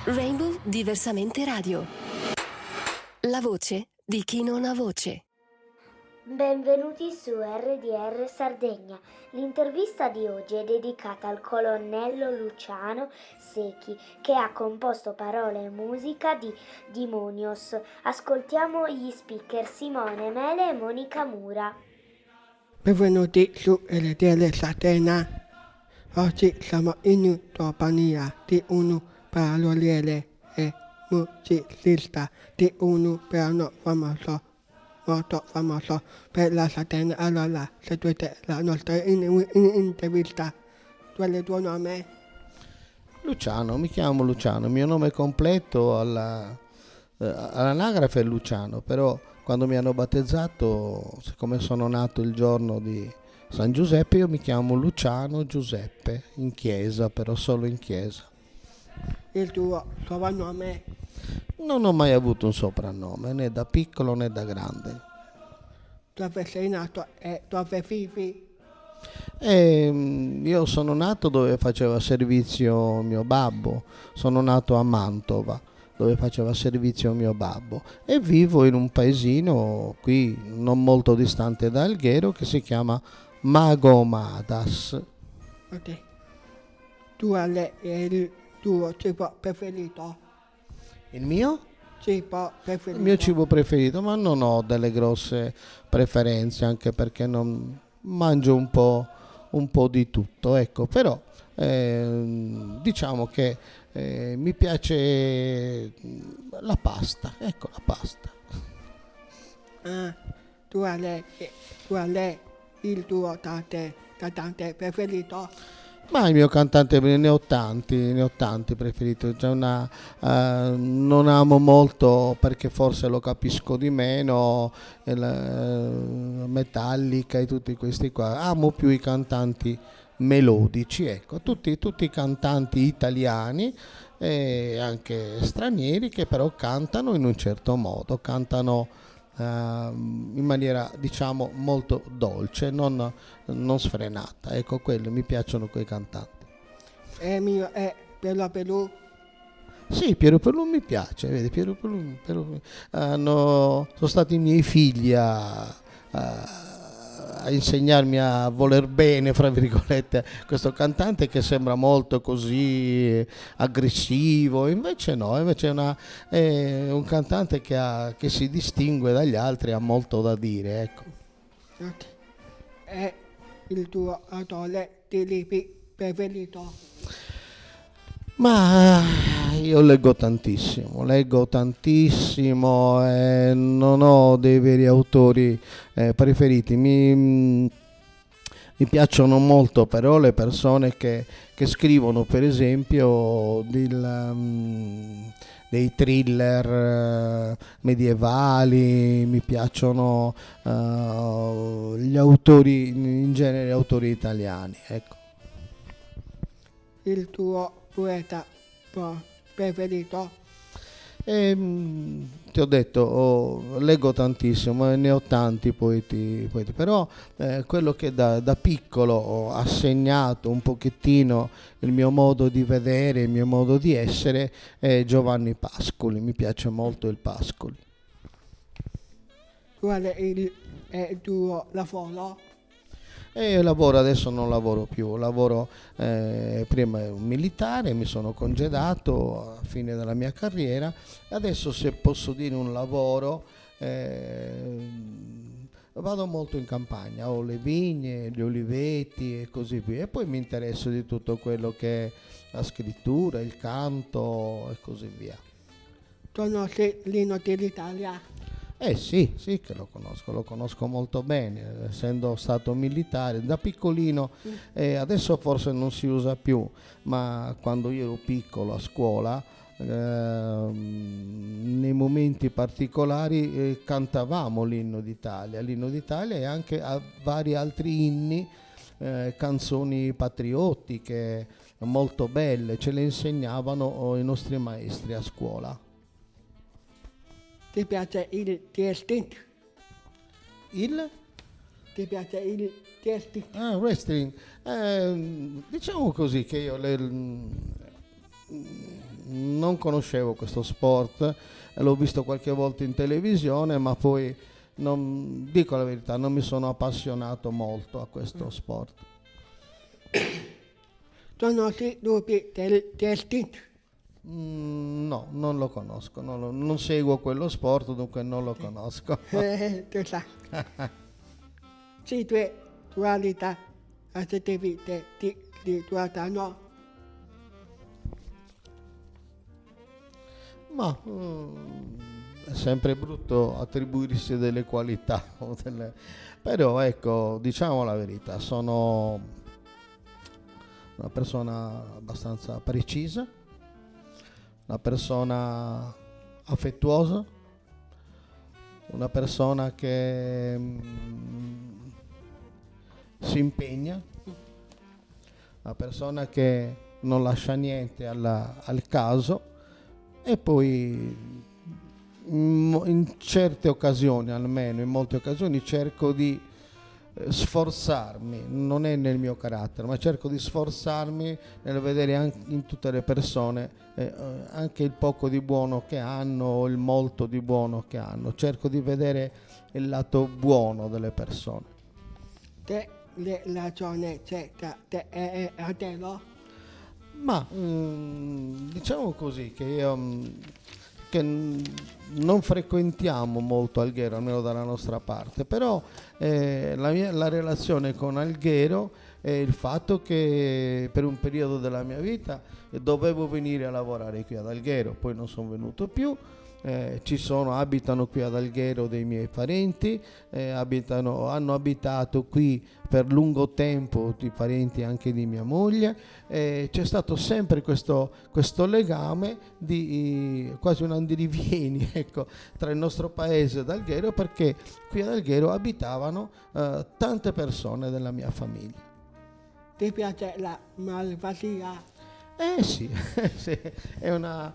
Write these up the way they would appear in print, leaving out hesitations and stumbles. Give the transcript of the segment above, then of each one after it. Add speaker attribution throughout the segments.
Speaker 1: Rainbow Diversamente Radio. La voce di chi non ha voce.
Speaker 2: Benvenuti su RDR Sardegna. L'intervista di oggi è dedicata al colonnello Luciano Secchi, che ha composto parole e musica di Dimonios. Ascoltiamo gli speaker Simone Mele e Monica Mura.
Speaker 3: Benvenuti su RDR Sardegna. Oggi siamo in compagnia di un paroliere e musicista di un brano famoso, molto famoso per la Sardegna. Allora, seguite la nostra intervista. Qual è il tuo nome?
Speaker 4: Luciano, mi chiamo Luciano, il mio nome completo all'anagrafe è Luciano, però quando mi hanno battezzato, siccome sono nato il giorno di San Giuseppe, io mi chiamo Luciano Giuseppe, in chiesa, però solo in chiesa.
Speaker 3: Il tuo soprannome?
Speaker 4: Non ho mai avuto un soprannome, né da piccolo né da grande.
Speaker 3: Dove sei nato e dove vivi?
Speaker 4: Io sono nato dove faceva servizio mio babbo, sono nato a Mantova dove faceva servizio mio babbo e vivo in un paesino qui non molto distante da Alghero che si chiama Magomadas.
Speaker 3: Ok. Qual è il tuo cibo preferito?
Speaker 4: Il mio?
Speaker 3: Cibo preferito?
Speaker 4: Il mio cibo preferito, ma non ho delle grosse preferenze anche perché non mangio un po' di tutto, ecco, però diciamo che mi piace la pasta, ecco la pasta.
Speaker 3: Qual è il tuo cantante preferito?
Speaker 4: Ma il mio cantante, ne ho tanti preferiti. Non amo molto perché forse lo capisco di meno, Metallica e tutti questi qua. Amo più i cantanti melodici, ecco, tutti i cantanti italiani e anche stranieri che però cantano in un certo modo, cantano in maniera diciamo molto dolce, non sfrenata, ecco, quello mi piacciono quei cantanti.
Speaker 3: Il mio è Piero Pelù.
Speaker 4: Sì, Piero Pelù mi piace, vedi, Piero Pelù, sono stati i miei figli a insegnarmi a voler bene, fra virgolette, questo cantante che sembra molto così aggressivo, invece no, invece è un cantante che si distingue dagli altri, ha molto da dire, ecco.
Speaker 3: Ok. È il tuo autore di libri preferito?
Speaker 4: Ma io leggo tantissimo e non ho dei veri autori preferiti. Mi piacciono molto però le persone che scrivono per esempio dei thriller medievali, mi piacciono gli autori, in genere autori italiani, ecco.
Speaker 3: Il tuo poeta preferito?
Speaker 4: Ti ho detto, leggo tantissimo e ne ho tanti poeti, però quello che da piccolo ha segnato un pochettino il mio modo di vedere, il mio modo di essere è Giovanni Pascoli, mi piace molto il Pascoli.
Speaker 3: Qual è il tuo lavoro?
Speaker 4: E adesso non lavoro più, prima ero un militare, mi sono congedato a fine della mia carriera, adesso se posso dire un lavoro, vado molto in campagna, ho le vigne, gli oliveti e così via, e poi mi interesso di tutto quello che è la scrittura, il canto e così via.
Speaker 3: Conosci l'inno dell'Italia?
Speaker 4: Sì, che lo conosco molto bene, essendo stato militare da piccolino, adesso forse non si usa più, ma quando io ero piccolo a scuola, nei momenti particolari cantavamo l'inno d'Italia e anche a vari altri inni, canzoni patriottiche molto belle, ce le insegnavano i nostri maestri a scuola.
Speaker 3: Ti piace il wrestling? Ti piace il wrestling?
Speaker 4: Wrestling. Diciamo così che io non conoscevo questo sport, l'ho visto qualche volta in televisione, ma poi dico la verità, non mi sono appassionato molto a questo sport.
Speaker 3: Sono sì dubbi del tit.
Speaker 4: No, non lo conosco, non seguo quello sport, dunque non lo conosco.
Speaker 3: Tu sai. Sì, due dualità, assettività di dualità, no?
Speaker 4: Ma è sempre brutto attribuirsi delle qualità, però ecco, diciamo la verità, sono una persona abbastanza precisa, una persona affettuosa, una persona che si impegna, una persona che non lascia niente al caso. E poi in certe occasioni, almeno in molte occasioni, cerco di sforzarmi, non è nel mio carattere, ma cerco di sforzarmi nel vedere anche in tutte le persone anche il poco di buono che hanno o il molto di buono che hanno. Cerco di vedere il lato buono delle persone.
Speaker 3: Te le ragioni c'è a te, no?
Speaker 4: Ma diciamo così che io che non frequentiamo molto Alghero, almeno dalla nostra parte, però la relazione con Alghero è il fatto che per un periodo della mia vita dovevo venire a lavorare qui ad Alghero, poi non sono venuto più. Abitano qui ad Alghero dei miei parenti, hanno abitato qui per lungo tempo i parenti anche di mia moglie, c'è stato sempre questo legame di quasi un andirivieni, ecco, tra il nostro paese ed Alghero, perché qui ad Alghero abitavano tante persone della mia famiglia.
Speaker 3: Ti piace la malvasia?
Speaker 4: Sì, sì, è una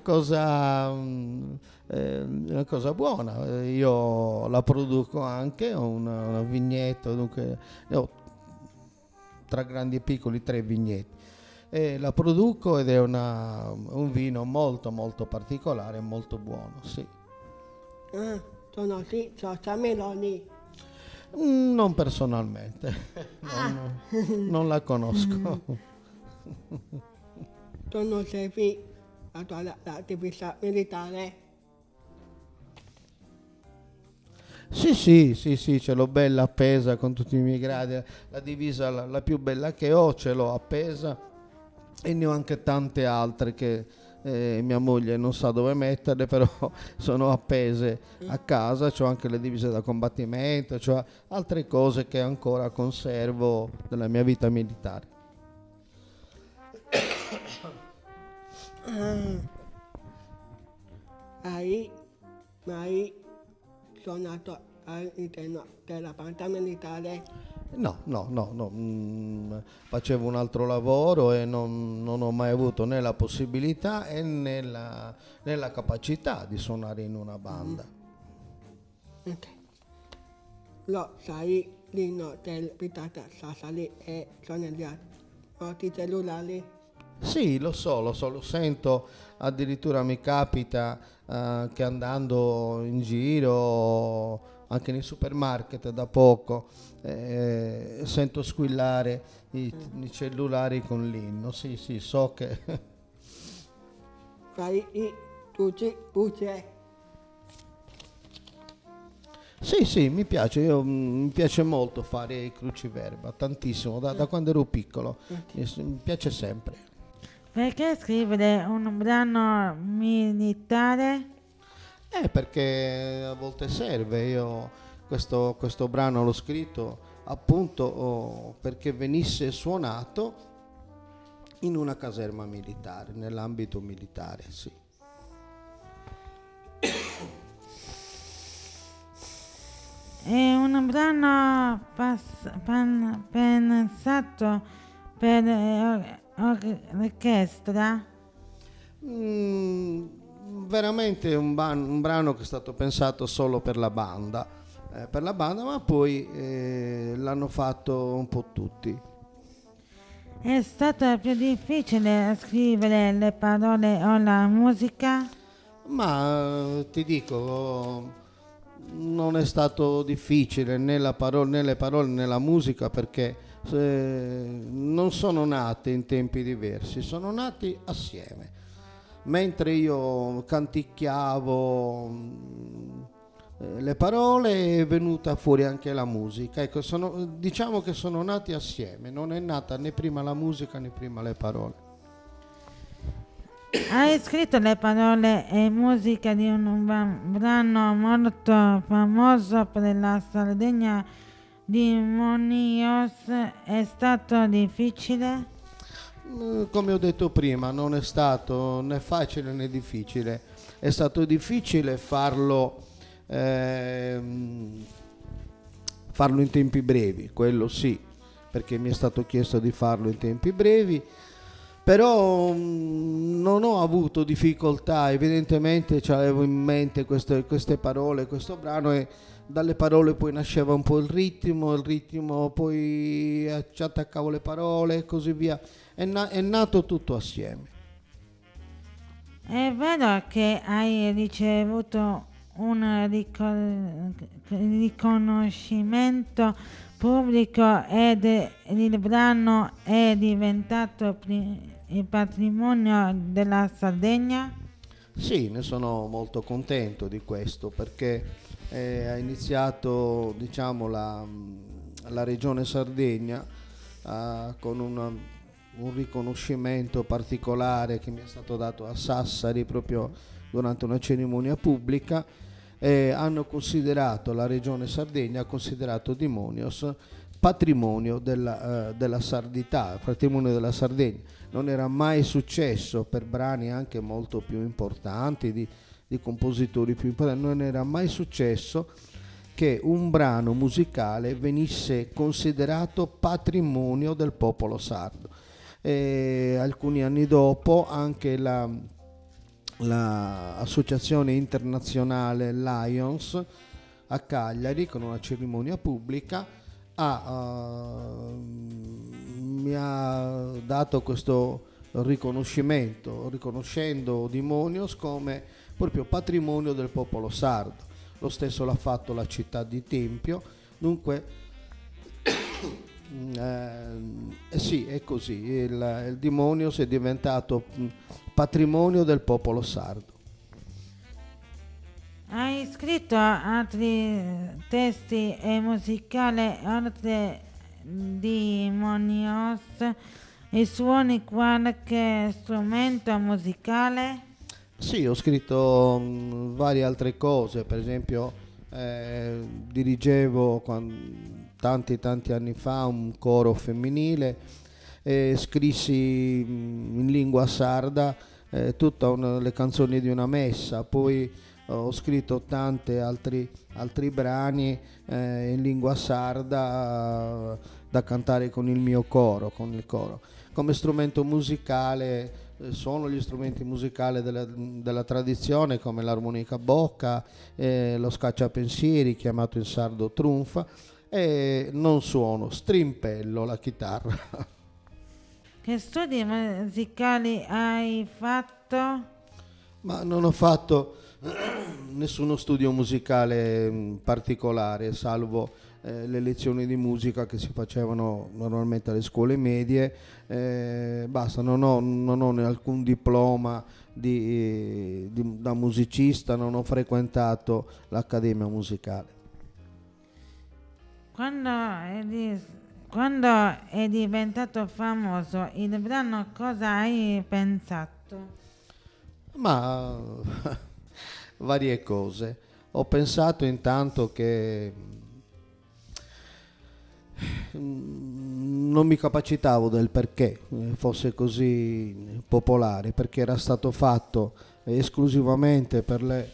Speaker 4: cosa buona. Io la produco anche, ho una vignetta, dunque ne ho tra grandi e piccoli 3 vigneti. La produco ed è un vino molto molto particolare, molto buono, sì.
Speaker 3: Sono sì, Meloni.
Speaker 4: Non personalmente, non la conosco.
Speaker 3: Sono servi l'attività militare.
Speaker 4: Sì, ce l'ho bella appesa con tutti i miei gradi, la divisa la più bella che ho, ce l'ho appesa e ne ho anche tante altre che mia moglie non sa dove metterle, però sono appese a casa. C'ho anche le divise da combattimento, c'ho altre cose che ancora conservo della mia vita militare.
Speaker 3: Hai mai suonato all'interno della banda militare?
Speaker 4: No, facevo un altro lavoro e non ho mai avuto né la possibilità né la capacità di suonare in una banda.
Speaker 3: Ok. Lo sai, l'inno del Pitata Sassari e sono gli altri cellulari?
Speaker 4: Sì, lo so, lo sento, addirittura mi capita che andando in giro, anche nei supermarket da poco, sento squillare i cellulari con l'inno. Sì, so che...
Speaker 3: Fai i tutti buce?
Speaker 4: Sì, mi piace, mi piace molto fare i cruciverba, tantissimo, da quando ero piccolo, mi piace sempre.
Speaker 5: Perché scrivere un brano militare?
Speaker 4: Perché a volte serve. Io questo brano l'ho scritto appunto perché venisse suonato in una caserma militare, nell'ambito militare, sì.
Speaker 5: È un brano pensato per l'orchestra?
Speaker 4: Veramente un brano che è stato pensato solo per la banda, ma poi l'hanno fatto un po' tutti.
Speaker 5: È stato più difficile scrivere le parole o la musica?
Speaker 4: Ma ti dico, non è stato difficile né né le parole né la musica perché non sono nate in tempi diversi, sono nati assieme. Mentre io canticchiavo le parole è venuta fuori anche la musica. Ecco, diciamo che sono nati assieme, non è nata né prima la musica né prima le parole.
Speaker 5: Hai scritto le parole e musica di un brano molto famoso per la Sardegna di Monios. È stato difficile?
Speaker 4: Come ho detto prima, non è stato né facile né difficile. È stato difficile farlo in tempi brevi, quello sì, perché mi è stato chiesto di farlo in tempi brevi, però non ho avuto difficoltà, evidentemente avevo in mente queste parole, questo brano, e dalle parole poi nasceva un po' il ritmo poi ci attaccavo le parole e così via, è nato tutto assieme.
Speaker 5: È vero che hai ricevuto un riconoscimento pubblico ed il brano è diventato il patrimonio della Sardegna?
Speaker 4: Sì, ne sono molto contento di questo perché ha iniziato, diciamo, la regione Sardegna con un riconoscimento particolare che mi è stato dato a Sassari proprio durante una cerimonia pubblica. Hanno considerato, la regione Sardegna ha considerato Dimonios patrimonio della sardità, patrimonio della Sardegna. Non era mai successo per brani anche molto più importanti, di compositori più importanti, non era mai successo che un brano musicale venisse considerato patrimonio del popolo sardo. Alcuni anni dopo anche l'associazione internazionale Lions a Cagliari, con una cerimonia pubblica, mi ha dato questo riconoscimento, riconoscendo Dimonios come proprio patrimonio del popolo sardo. Lo stesso l'ha fatto la città di Tempio, dunque sì, è così, il Dimonios è diventato patrimonio del popolo sardo.
Speaker 5: Hai scritto altri testi e musicali oltre di Monios e suoni qualche strumento musicale?
Speaker 4: Sì, ho scritto varie altre cose, per esempio dirigevo tanti anni fa un coro femminile e scrissi in lingua sarda tutte le canzoni di una messa, poi ho scritto tanti altri brani in lingua sarda da cantare con il mio coro, con il coro. Come strumento musicale sono gli strumenti musicali della tradizione come l'armonica bocca, lo scacciapensieri chiamato in sardo trunfa, e non suono, strimpello la chitarra.
Speaker 5: Che studi musicali hai fatto?
Speaker 4: Ma non ho fatto nessuno studio musicale particolare, salvo le lezioni di musica che si facevano normalmente alle scuole medie. Basta, non ho alcun diploma da musicista, non ho frequentato l'accademia musicale.
Speaker 5: Quando è diventato famoso il brano, cosa hai pensato?
Speaker 4: Ma varie cose. Ho pensato intanto che non mi capacitavo del perché fosse così popolare, perché era stato fatto esclusivamente per la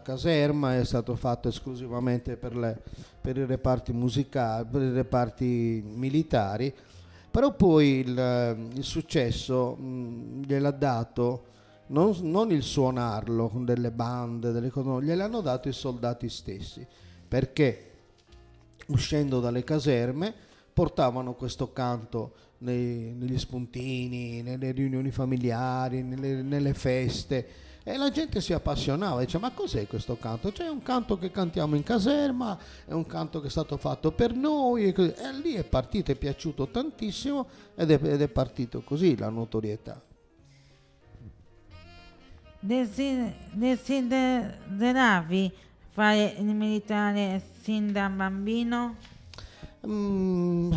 Speaker 4: caserma, è stato fatto esclusivamente per i reparti musicali, per i reparti militari, però poi il successo gliel'ha dato non il suonarlo con delle bande, delle cose, no, gliel'hanno dato i soldati stessi, perché uscendo dalle caserme portavano questo canto negli spuntini, nelle riunioni familiari, nelle feste, e la gente si appassionava, dice: ma cos'è questo canto? Cioè, è un canto che cantiamo in caserma, è un canto che è stato fatto per noi, e lì è partito, è piaciuto tantissimo, ed è partito così la notorietà.
Speaker 5: Desideravi fare il militare sin da bambino?
Speaker 4: Mm,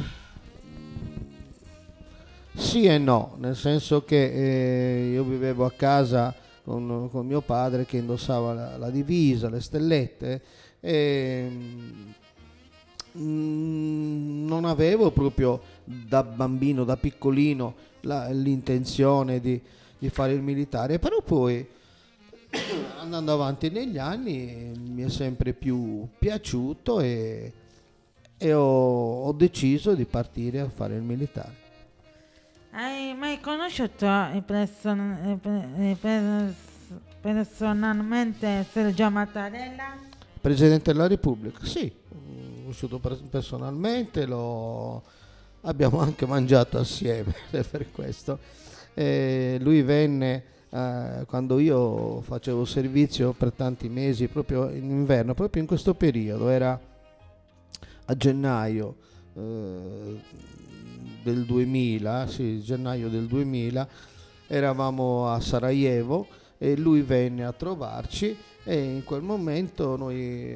Speaker 4: sì e no, nel senso che io vivevo a casa con mio padre che indossava la divisa, le stellette, e non avevo proprio da bambino, da piccolino, l'intenzione di fare il militare, però poi andando avanti negli anni mi è sempre più piaciuto, e ho deciso di partire a fare il militare.
Speaker 5: Hai mai conosciuto personalmente Sergio Mattarella?
Speaker 4: Presidente della Repubblica, sì, ho conosciuto personalmente, abbiamo anche mangiato assieme per questo. Lui venne quando io facevo servizio per tanti mesi, proprio in inverno, proprio in questo periodo, era a gennaio del 2000, sì, gennaio del 2000, eravamo a Sarajevo e lui venne a trovarci, e in quel momento noi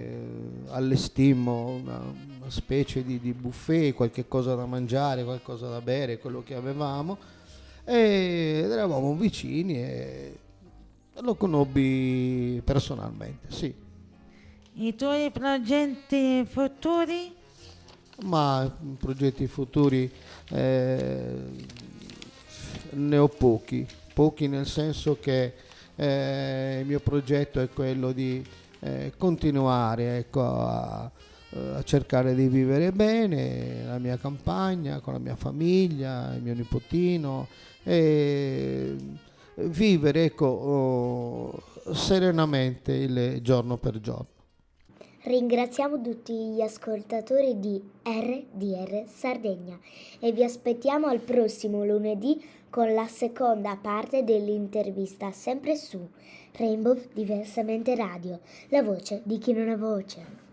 Speaker 4: allestimmo una specie di buffet, qualche cosa da mangiare, qualcosa da bere, quello che avevamo, ed eravamo vicini e lo conobbi personalmente, sì.
Speaker 5: I tuoi progetti futuri?
Speaker 4: Ma progetti futuri ne ho pochi nel senso che il mio progetto è quello di continuare, ecco, a cercare di vivere bene la mia campagna con la mia famiglia, il mio nipotino, e vivere, ecco, serenamente il giorno per giorno.
Speaker 2: Ringraziamo tutti gli ascoltatori di RDR Sardegna e vi aspettiamo al prossimo lunedì con la seconda parte dell'intervista, sempre su Rainbow Diversamente Radio, la voce di chi non ha voce.